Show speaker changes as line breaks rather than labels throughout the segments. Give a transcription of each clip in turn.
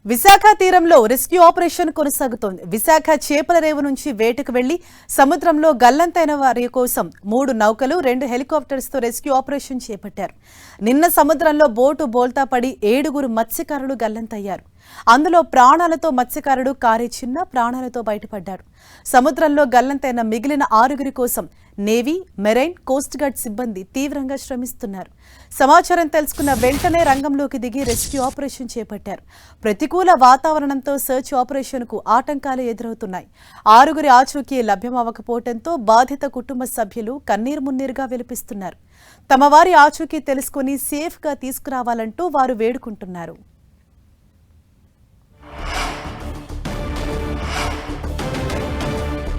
విశాఖ తీరంలో rescue operation కొనసాగుతోంది. విశాఖ చేపల రేవు నుంచి వేటకు వెళ్లి సముద్రంలో గల్లంతైన వారి కోసం 3 నౌకలు 2 హెలికాప్టర్స్ తో రెస్క్యూ ఆపరేషన్ చేపట్టారు. నిన్న సముద్రంలో బోటు బోల్తా పడి 7 మత్స్యకారులు గల్లంతయ్యారు. అందులో ప్రాణాలతో మత్స్యకారుడు కారే చిన్న ప్రాణాలతో బయటపడ్డాడు. సముద్రంలో గల్లంతైన మిగిలిన 6 కోసం నేవీ, మెరైన్, కోస్ట్ గార్డ్ సిబ్బంది తీవ్రంగా శ్రమిస్తున్నారు. సమాచారం తెలుసుకున్న వెంటనే రంగంలోకి దిగి రెస్క్యూ ఆపరేషన్ చేపట్టారు. ప్రతికూల వాతావరణంతో సర్చ్ ఆపరేషన్ కు ఆటంకాలు ఎదురవుతున్నాయి. 6 ఆచూకీ లభ్యమవ్వకపోవడంతో బాధిత కుటుంబ సభ్యులు కన్నీరు మున్నీరుగా విలపిస్తున్నారు. తమ వారి ఆచూకీ తెలుసుకుని సేఫ్ గా తీసుకురావాలంటూ వారు వేడుకుంటున్నారు.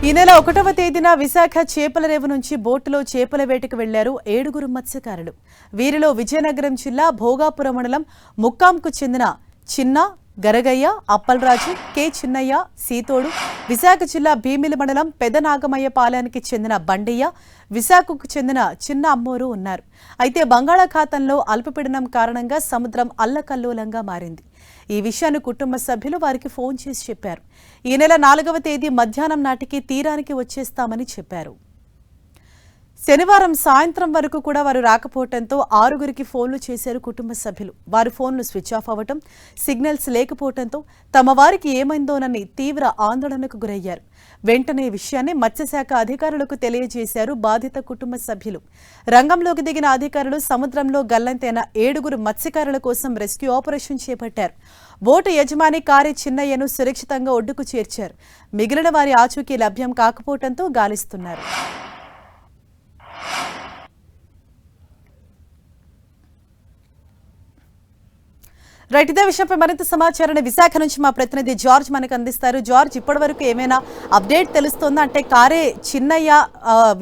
ఈ నెల 1వ తేదీన విశాఖ చేపల రేవు నుంచి బోటులో చేపల వేటకు వెళ్లారు 7 మత్స్యకారులు. వీరిలో విజయనగరం జిల్లా భోగాపురం మండలం ముక్కాంకు చెందిన చిన్న గరగయ్య, అప్పలరాజు, కె చిన్నయ్య, సీతోడు, విశాఖ జిల్లా భీమిలి మండలం పెదనాగమయ్య పాలెనికి చెందిన బండయ్య, విశాఖకు చెందిన చిన్న అమ్మోరు ఉన్నారు. అయితే బంగాళాఖాతంలో అల్పపీడనం కారణంగా సముద్రం అల్లకల్లోలంగా మారింది. ఈ విషయాన్ని కుటుంబ సభ్యులు వారికి ఫోన్ చేసి చెప్పారు. ఈ నెల 4వ తేదీ మధ్యాహ్నం నాటికి తీరానికి వచ్చేస్తామని చెప్పారు. శనివారం సాయంత్రం వరకు కూడా వారు రాకపోవడంతో 6 ఫోన్లు చేశారు కుటుంబ సభ్యులు. వారి ఫోన్లు స్విచ్ ఆఫ్ అవ్వటం, సిగ్నల్స్ లేకపోవడంతో తమ వారికి ఏమైందోనని తీవ్ర ఆందోళనకు గురయ్యారు. వెంటనే విషయాన్ని మత్స్యశాఖ అధికారులకు తెలియజేశారు బాధిత కుటుంబ సభ్యులు. రంగంలోకి దిగిన అధికారులు సముద్రంలో గల్లంతైన 7 మత్స్యకారుల కోసం రెస్క్యూ ఆపరేషన్ చేపట్టారు. బోటు యజమాని కారే చిన్నయ్యను సురక్షితంగా ఒడ్డుకు చేర్చారు. మిగిలిన వారి ఆచూకీ లభ్యం కాకపోవడంతో గాలిస్తున్నారు. రైట్, ఇదే విషయంపై మరింత సమాచారాన్ని విశాఖ నుంచి మా ప్రతినిధి జార్జ్ మనకు అందిస్తారు. జార్జ్, ఇప్పటి వరకు ఏమైనా అప్డేట్ తెలుస్తుందా? అంటే కారే చిన్నయ్య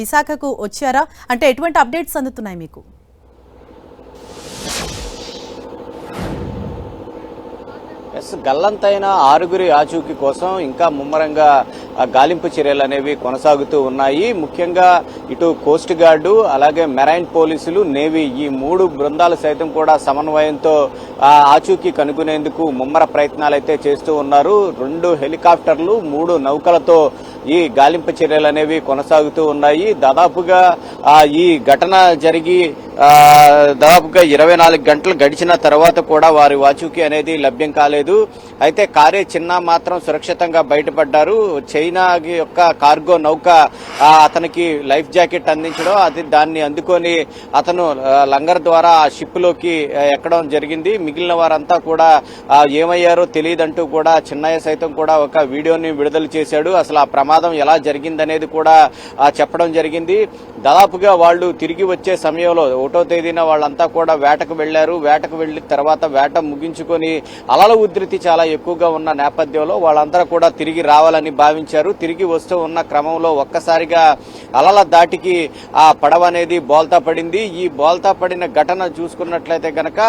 విశాఖకు వచ్చారా? అంటే ఎటువంటి అప్డేట్స్ అందుతున్నాయి మీకు?
గల్లంతైన 6 ఆచూకీ కోసం ఇంకా ముమ్మరంగా గాలింపు చర్యలు అనేవి కొనసాగుతూ ఉన్నాయి. ముఖ్యంగా ఇటు కోస్ట్ గార్డు, అలాగే మెరైన్ పోలీసులు, నేవీ ఈ 3 బృందాలు సైతం కూడా సమన్వయంతో ఆచూకీ కనుగొనేందుకు ముమ్మర ప్రయత్నాలు అయితే చేస్తూ ఉన్నారు. 2 హెలికాప్టర్లు, 3 నౌకలతో ఈ గాలింపు చర్యలు అనేవి కొనసాగుతూ ఉన్నాయి. దాదాపుగా ఈ ఘటన జరిగి దాదాపుగా 24 గంటలు గడిచిన తర్వాత కూడా వారి ఆచూకీ అనేది లభ్యం కాలేదు. అయితే కారే చిన్న మాత్రం సురక్షితంగా బయటపడ్డారు. చైనా యొక్క కార్గో నౌక అతనికి లైఫ్ జాకెట్ అందించడం, దాన్ని అందుకొని అతను లంగర్ ద్వారా ఆ షిప్ లోకి ఎక్కడం జరిగింది. మిగిలిన వారంతా కూడా ఏమయ్యారో తెలియదంటూ కూడా చిన్నయ్య సైతం కూడా ఒక వీడియోని విడుదల చేశాడు. అసలు ఆ ప్రమాదం ఎలా జరిగిందనేది కూడా చెప్పడం జరిగింది. దాదాపుగా వాళ్ళు తిరిగి వచ్చే సమయంలో 1వ తేదీన వాళ్ళంతా కూడా వేటకు వెళ్లారు. వేటకు వెళ్లిన తర్వాత వేట ముగించుకొని అలల ఉధృతి చాలా ఎక్కువగా ఉన్న నేపథ్యంలో వాళ్ళందరూ కూడా తిరిగి రావాలని భావించారు. తిరిగి వస్తూ ఉన్న క్రమంలో ఒక్కసారిగా అలల దాటికి ఆ పడవ అనేది బోల్తా పడింది. ఈ బోల్తా పడిన ఘటన చూసుకున్నట్లయితే గనక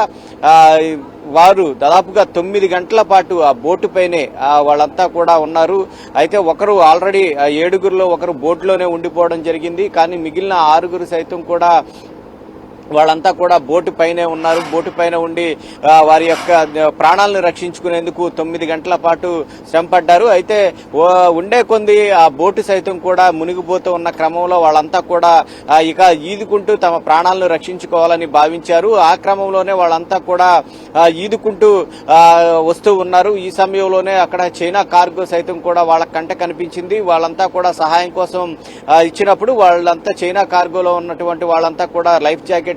వారు దాదాపుగా 9 గంటల పాటు ఆ బోటు పైనే వాళ్ళంతా కూడా ఉన్నారు. అయితే ఒకరు ఆల్రెడీ 7లో ఒకరు బోట్లోనే ఉండిపోవడం జరిగింది. కానీ మిగిలిన 6 సైతం కూడా వాళ్ళంతా కూడా బోటు పైనే ఉన్నారు. బోటు పైన ఉండి వారి యొక్క ప్రాణాలను రక్షించుకునేందుకు 9 గంటల పాటు శ్రమపడ్డారు. అయితే ఉండే కొంది ఆ బోటు సైతం కూడా మునిగిపోతూ ఉన్న క్రమంలో వాళ్ళంతా కూడా ఇక ఈదుకుంటూ తమ ప్రాణాలను రక్షించుకోవాలని భావించారు. ఆ క్రమంలోనే వాళ్ళంతా కూడా ఈదుకుంటూ వస్తూ ఉన్నారు. ఈ సమయంలోనే అక్కడ చైనా కార్గో సైతం కూడా వాళ్ళ కంట కనిపించింది. వాళ్ళంతా కూడా సహాయం కోసం ఇచ్చినప్పుడు వాళ్ళంతా చైనా కార్గోలో ఉన్నటువంటి వాళ్ళంతా కూడా లైఫ్ జాకెట్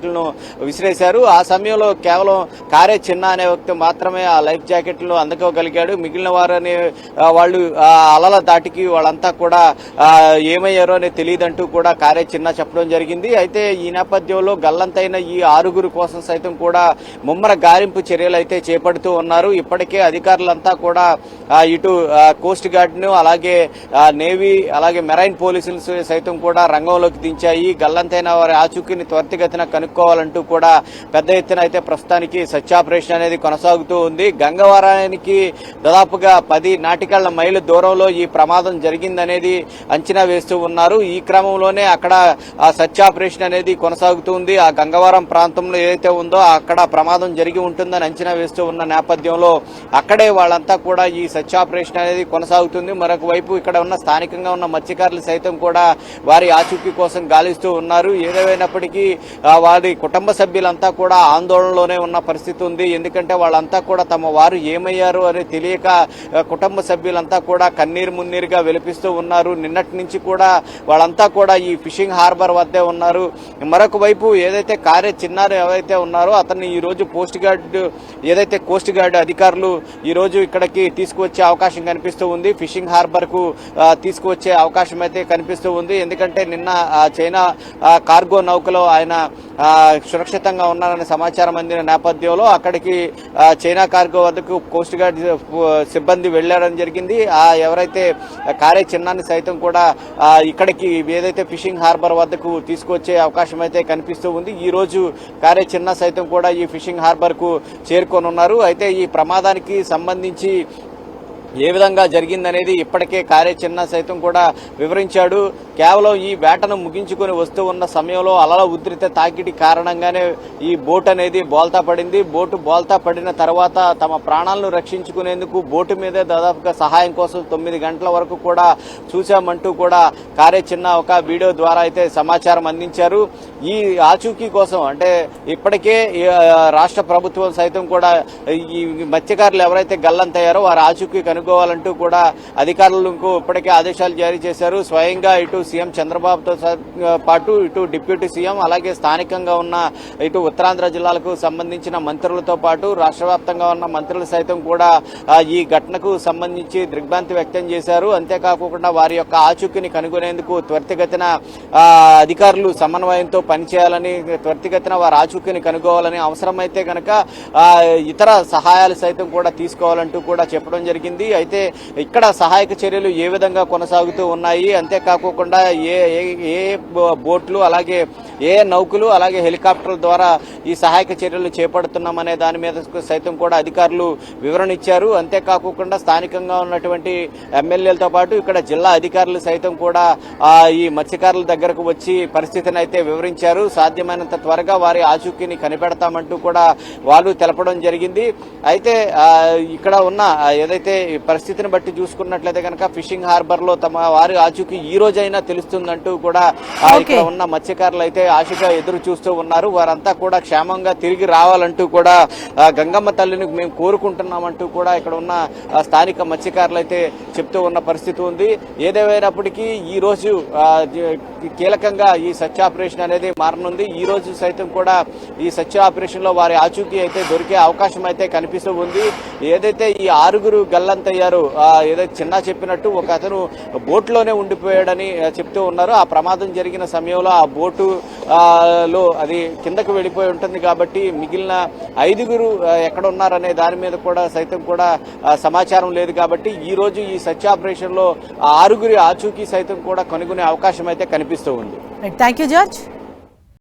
విసిరేశారు. ఆ సమయంలో కేవలం కారే చిన్న అనే వ్యక్తి మాత్రమే ఆ లైఫ్ జాకెట్లను అందుకోగలిగాడు. మిగిలిన వారని వాళ్ళు అలల దాటికి వాళ్ళంతా కూడా ఏమయ్యారో అని తెలియదంటూ కూడా కారే చిన్న చెప్పడం జరిగింది. అయితే ఈ నేపథ్యంలో గల్లంతైన ఈ 6 కోసం సైతం కూడా ముమ్మర గాలింపు చర్యలు అయితే చేపడుతూ ఉన్నారు. ఇప్పటికే అధికారులంతా కూడా ఇటు కోస్ట్ గార్డ్ ను, అలాగే నేవీ, అలాగే మెరైన్ పోలీసులు సైతం కూడా రంగంలోకి దించాయి. గల్లంతైన వారి ఆచూకీని త్వరితగతిన కనుక్కోవాలంటూ కూడా పెద్ద ఎత్తున అయితే ప్రస్తుతానికి సెర్చ్ ఆపరేషన్ అనేది కొనసాగుతూ ఉంది. గంగవరానికి దాదాపుగా 10 నాటికళ్ల మైలు దూరంలో ఈ ప్రమాదం జరిగిందనేది అంచనా వేస్తూ ఉన్నారు. ఈ క్రమంలోనే అక్కడ ఆ సెర్చ్ ఆపరేషన్ అనేది కొనసాగుతుంది. ఆ గంగవరం ప్రాంతంలో ఏదైతే ఉందో అక్కడ ప్రమాదం జరిగి ఉంటుందని అంచనా వేస్తూ ఉన్న నేపథ్యంలో అక్కడే వాళ్ళంతా కూడా ఈ సెర్చ్ ఆపరేషన్ అనేది కొనసాగుతుంది. మరొక వైపు ఇక్కడ ఉన్న స్థానికంగా ఉన్న మత్స్యకారులు సైతం కూడా వారి ఆచూకీ కోసం గాలిస్తూ ఉన్నారు. ఏదేమైనప్పటికీ వారి కుటుంబ సభ్యులంతా కూడా ఆందోళనలోనే ఉన్న పరిస్థితి ఉంది. ఎందుకంటే వాళ్ళంతా కూడా తమ వారు ఏమయ్యారు అని తెలియక కుటుంబ సభ్యులంతా కూడా కన్నీరు మున్నీరుగా వెలిపిస్తూ ఉన్నారు. నిన్నటి నుంచి కూడా వాళ్ళంతా కూడా ఈ ఫిషింగ్ హార్బర్ వద్దే ఉన్నారు. మరొక వైపు ఏదైతే కార్య చిన్నారు ఎవరైతే ఉన్నారో అతన్ని ఈ రోజు కోస్ట్ గార్డ్ అధికారులు ఈ రోజు ఇక్కడికి తీసుకువచ్చే అవకాశం కనిపిస్తూ ఉంది. ఫిషింగ్ హార్బర్ కు తీసుకువచ్చే అవకాశం అయితే కనిపిస్తూ ఉంది. ఎందుకంటే నిన్న చైనా కార్గో నౌకలో ఆయన సురక్షితంగా ఉన్నారనే సమాచారం అందిన నేపథ్యంలో అక్కడికి చైనా కార్గో వద్దకు కోస్ట్ గార్డ్ సిబ్బంది వెళ్లడం జరిగింది. ఎవరైతే కార్య చిన్నాన్ని సైతం కూడా ఇక్కడికి ఏదైతే ఫిషింగ్ హార్బర్ వద్దకు తీసుకొచ్చే అవకాశం అయితే కనిపిస్తూ ఉంది. ఈ రోజు కార్య చిన్న సైతం కూడా ఈ ఫిషింగ్ హార్బర్ కు చేరుకొని ఉన్నారు. అయితే ఈ ప్రమాదానికి సంబంధించి ఏ విధంగా జరిగిందనేది ఇప్పటికే కార్య చిన్న సైతం కూడా వివరించాడు. కేవలం ఈ వేటను ముగించుకొని వస్తూ ఉన్న సమయంలో అలల ఉధృత తాకిడి కారణంగానే ఈ బోట్ అనేది బోల్తా పడింది. బోటు బోల్తా పడిన తర్వాత తమ ప్రాణాలను రక్షించుకునేందుకు బోటు మీదే దాదాపుగా సహాయం కోసం 9 గంటల వరకు కూడా చూశామంటూ కూడా కార్య చిన్న ఒక వీడియో ద్వారా అయితే సమాచారం అందించారు. ఈ ఆచూకీ కోసం అంటే ఇప్పటికే రాష్ట్ర ప్రభుత్వం సైతం కూడా ఈ మత్స్యకారులు ఎవరైతే గల్లంతయ్యారో వారి ఆచూకీ కనుక్కోవాలంటూ కూడా అధికారులకు ఇప్పటికే ఆదేశాలు జారీ చేశారు. స్వయంగా ఇటు సీఎం చంద్రబాబుతో పాటు ఇటు డిప్యూటీ సీఎం అలాగే స్థానికంగా ఉన్న ఇటు ఉత్తరాంధ్ర జిల్లాలకు సంబంధించిన మంత్రులతో పాటు రాష్ట్ర వ్యాప్తంగా ఉన్న మంత్రులు సైతం కూడా ఈ ఘటనకు సంబంధించి దిగ్భ్రాంతి వ్యక్తం చేశారు. అంతేకాకుండా వారి యొక్క ఆచూకీని కనుగొనేందుకు త్వరితగతిన అధికారులు సమన్వయంతో పనిచేయాలని, త్వరితగతిన వారి ఆచూకీని కనుగోవాలని, అవసరమైతే కనుక ఇతర సహాయాలు సైతం కూడా తీసుకోవాలంటూ కూడా చెప్పడం జరిగింది. అయితే ఇక్కడ సహాయక చర్యలు ఏ విధంగా కొనసాగుతూ ఉన్నాయి, అంతేకాకుండా ఏ బోట్లు అలాగే ఏ నౌకలు అలాగే హెలికాప్టర్ల ద్వారా ఈ సహాయక చర్యలు చేపడుతున్నామనే దాని మీద సైతం కూడా అధికారులు వివరణ ఇచ్చారు. అంతేకాకుండా స్థానికంగా ఉన్నటువంటి ఎమ్మెల్యేలతో పాటు ఇక్కడ జిల్లా అధికారులు సైతం కూడా ఈ మత్స్యకారుల దగ్గరకు వచ్చి పరిస్థితిని అయితే వివరించారు. సాధ్యమైనంత త్వరగా వారి ఆచూకీని కనిపెడతామంటూ కూడా వాళ్ళు తెలపడం జరిగింది. అయితే ఇక్కడ ఉన్న ఏదైతే పరిస్థితిని బట్టి చూసుకున్నట్లయితే కనుక ఫిషింగ్ హార్బర్ లో తమ వారి ఆచూకీ ఈ రోజైనా తెలుస్తుందంటూ కూడా ఇక్కడ ఉన్న మత్స్యకారులు అయితే ఆశగా ఎదురు చూస్తూ ఉన్నారు. వారంతా కూడా క్షేమంగా తిరిగి రావాలంటూ కూడా గంగమ్మ తల్లిని మేము కోరుకుంటున్నామంటూ కూడా ఇక్కడ ఉన్న స్థానిక మత్స్యకారులు అయితే చెప్తూ ఉన్న పరిస్థితి ఉంది. ఏదేమైనప్పటికీ ఈ రోజు కీలకంగా ఈ సెర్చ్ ఆపరేషన్ అనేది మారనుంది. ఈ రోజు సైతం కూడా ఈ సెర్చ్ ఆపరేషన్ లో వారి ఆచూకీ అయితే దొరికే అవకాశం అయితే కనిపిస్తూ ఉంది. ఏదైతే ఈ 6 గల్లంతయ్యారో ఏదైతే చిన్న చెప్పినట్టు ఒక అతను బోట్లోనే ఉండిపోయాడని చెప్తూ ఉన్నారు. ఆ ప్రమాదం జరిగిన సమయంలో ఆ బోటు లో అది కిందకు వెళ్ళిపోయి ఉంటుంది కాబట్టి మిగిలిన 5 ఎక్కడ ఉన్నారనే దాని మీద కూడా సైతం కూడా సమాచారం లేదు. కాబట్టి ఈ రోజు ఈ సెర్చ్ ఆపరేషన్ లో 6 ఆచూకీ సైతం కూడా కనుగొనే అవకాశం అయితే కనిపిస్తూ ఉంది.
Thank you George.